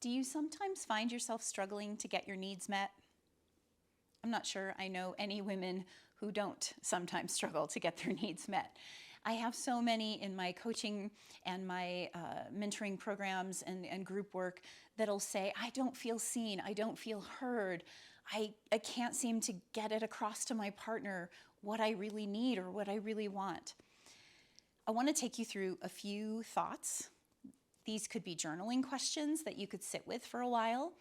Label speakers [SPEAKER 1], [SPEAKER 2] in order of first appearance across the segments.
[SPEAKER 1] Do you sometimes find yourself struggling to get your needs met? I'm not sure I know any women who don't sometimes struggle to get their needs met. I have so many in my coaching and my mentoring programs and group work that'll say, I don't feel seen, I don't feel heard, I can't seem to get it across to my partner what I really need or what I really want. I want to take you through a few thoughts. These could be journaling questions that you could sit with for a while,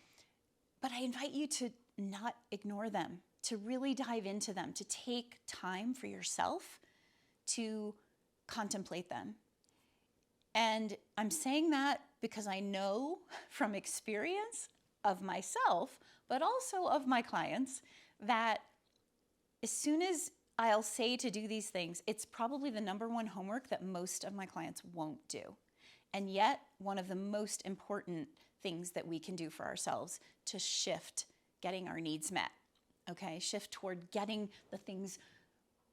[SPEAKER 1] but I invite you to not ignore them, to really dive into them, to take time for yourself to contemplate them. And I'm saying that because I know from experience of myself, but also of my clients, that as soon as I'll say to do these things, it's probably the number one homework that most of my clients won't do. And yet, one of the most important things that we can do for ourselves to shift getting our needs met, okay? Shift toward getting the things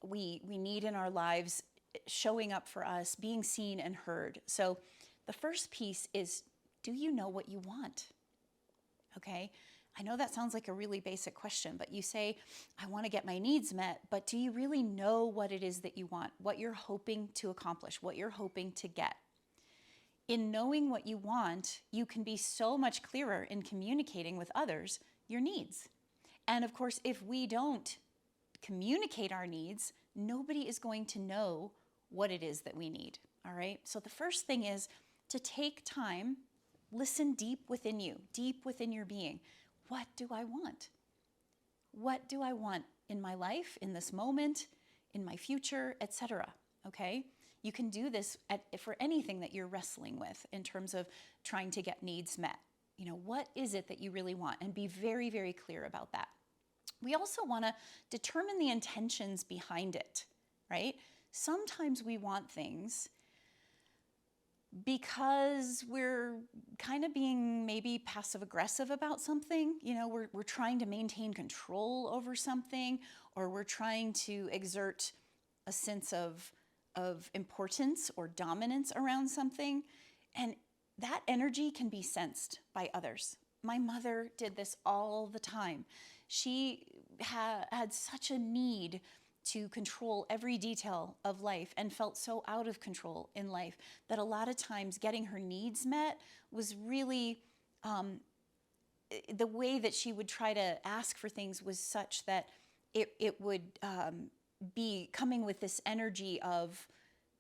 [SPEAKER 1] we need in our lives, showing up for us, being seen and heard. So the first piece is, do you know what you want? Okay? I know that sounds like a really basic question, but you say, I want to get my needs met, but do you really know what it is that you want, what you're hoping to accomplish, what you're hoping to get? In knowing what you want, you can be so much clearer in communicating with others your needs. And of course, if we don't communicate our needs, nobody is going to know what it is that we need, all right? So the first thing is to take time, listen deep within you, deep within your being. What do I want? What do I want in my life, in this moment, in my future, etc., okay? You can do this for anything that you're wrestling with in terms of trying to get needs met. You know, what is it that you really want? And be very, very clear about that. We also want to determine the intentions behind it, right? Sometimes we want things because we're kind of being maybe passive aggressive about something. You know, we're trying to maintain control over something, or we're trying to exert a sense of importance or dominance around something. And that energy can be sensed by others. My mother did this all the time. She had such a need to control every detail of life and felt so out of control in life that a lot of times getting her needs met was really, the way that she would try to ask for things was such that it would be coming with this energy of,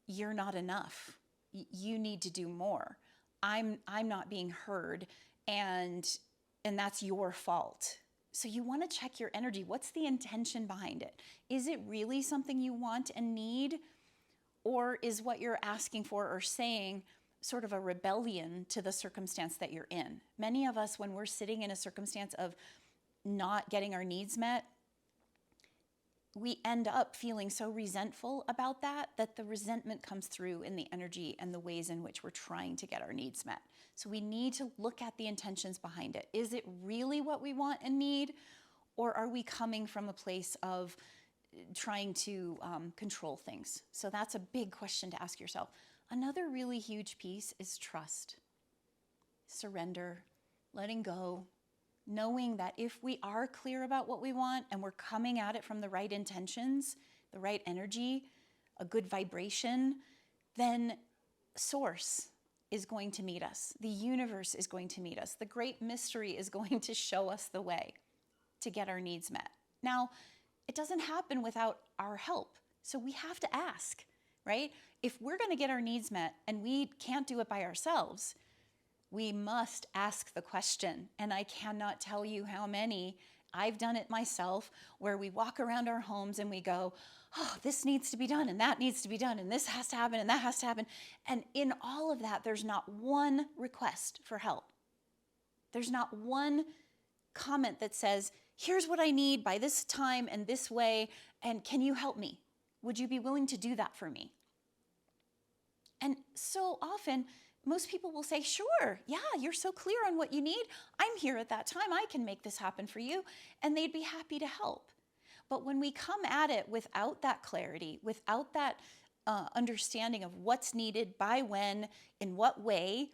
[SPEAKER 1] you're not enough, you need to do more, I'm not being heard, and that's your fault. So you want to check your energy. What's the intention behind it? Is it really something you want and need? Or is what you're asking for or saying sort of a rebellion to the circumstance that you're in? Many of us, when we're sitting in a circumstance of not getting our needs met, we end up feeling so resentful about that the resentment comes through in the energy and the ways in which we're trying to get our needs met. So we need to look at the intentions behind it. Is it really what we want and need? Or are we coming from a place of trying to control things? So that's a big question to ask yourself. Another really huge piece is trust, surrender, letting go, knowing that if we are clear about what we want and we're coming at it from the right intentions, the right energy, a good vibration, then source is going to meet us. The universe is going to meet us. The great mystery is going to show us the way to get our needs met. Now, it doesn't happen without our help. So we have to ask, right? If we're going to get our needs met and we can't do it by ourselves, we must ask the question. And I cannot tell you how many, I've done it myself, where we walk around our homes and we go, oh, this needs to be done and that needs to be done and this has to happen and that has to happen. And in all of that, there's not one request for help. There's not one comment that says, here's what I need by this time and this way, and can you help me? Would you be willing to do that for me? And so often, most people will say, sure, yeah, you're so clear on what you need. I'm here at that time. I can make this happen for you. And they'd be happy to help. But when we come at it without that clarity, without that understanding of what's needed, by when, in what way,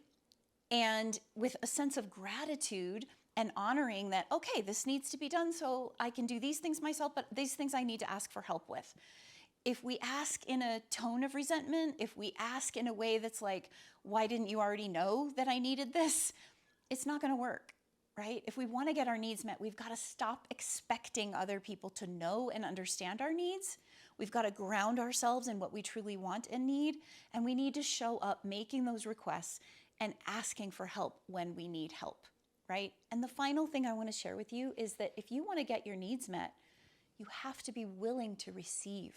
[SPEAKER 1] and with a sense of gratitude and honoring that, okay, this needs to be done, so I can do these things myself, but these things I need to ask for help with. If we ask in a tone of resentment, if we ask in a way that's like, why didn't you already know that I needed this? It's not going to work, right? If we want to get our needs met, we've got to stop expecting other people to know and understand our needs. We've got to ground ourselves in what we truly want and need, and we need to show up making those requests and asking for help when we need help, right? And the final thing I want to share with you is that if you want to get your needs met, you have to be willing to receive,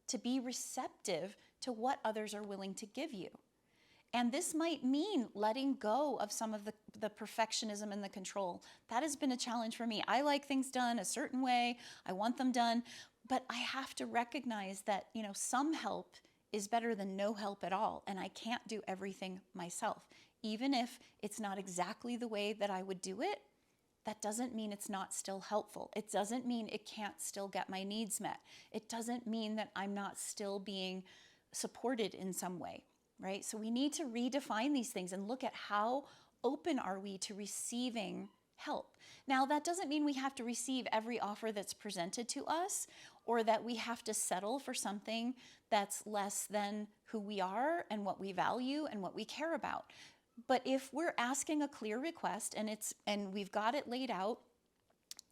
[SPEAKER 1] to be receptive to what others are willing to give you. And this might mean letting go of some of the perfectionism and the control. That has been a challenge for me. I like things done a certain way. I want them done. But I have to recognize that, some help is better than no help at all. And I can't do everything myself. Even if it's not exactly the way that I would do it, that doesn't mean it's not still helpful. It doesn't mean it can't still get my needs met. It doesn't mean that I'm not still being supported in some way, right? So we need to redefine these things and look at how open are we to receiving help. Now, that doesn't mean we have to receive every offer that's presented to us, or that we have to settle for something that's less than who we are and what we value and what we care about. But if we're asking a clear request and we've got it laid out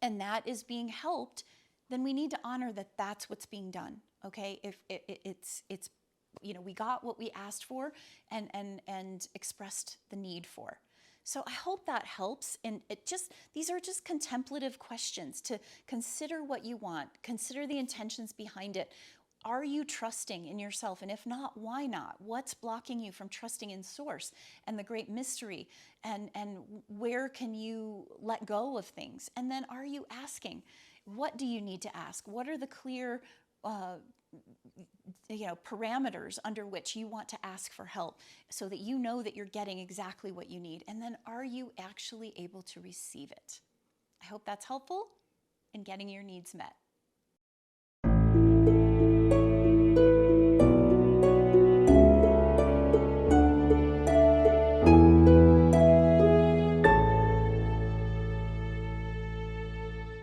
[SPEAKER 1] and that is being helped, then we need to honor that that's what's being done. Okay, if it's we got what we asked for and expressed the need for. So I hope that helps. And these are just contemplative questions to consider what you want, consider the intentions behind it. Are you trusting in yourself? And if not, why not? What's blocking you from trusting in Source and the great mystery? And where can you let go of things? And then are you asking? What do you need to ask? What are the clear parameters under which you want to ask for help so that you know that you're getting exactly what you need? And then are you actually able to receive it? I hope that's helpful in getting your needs met.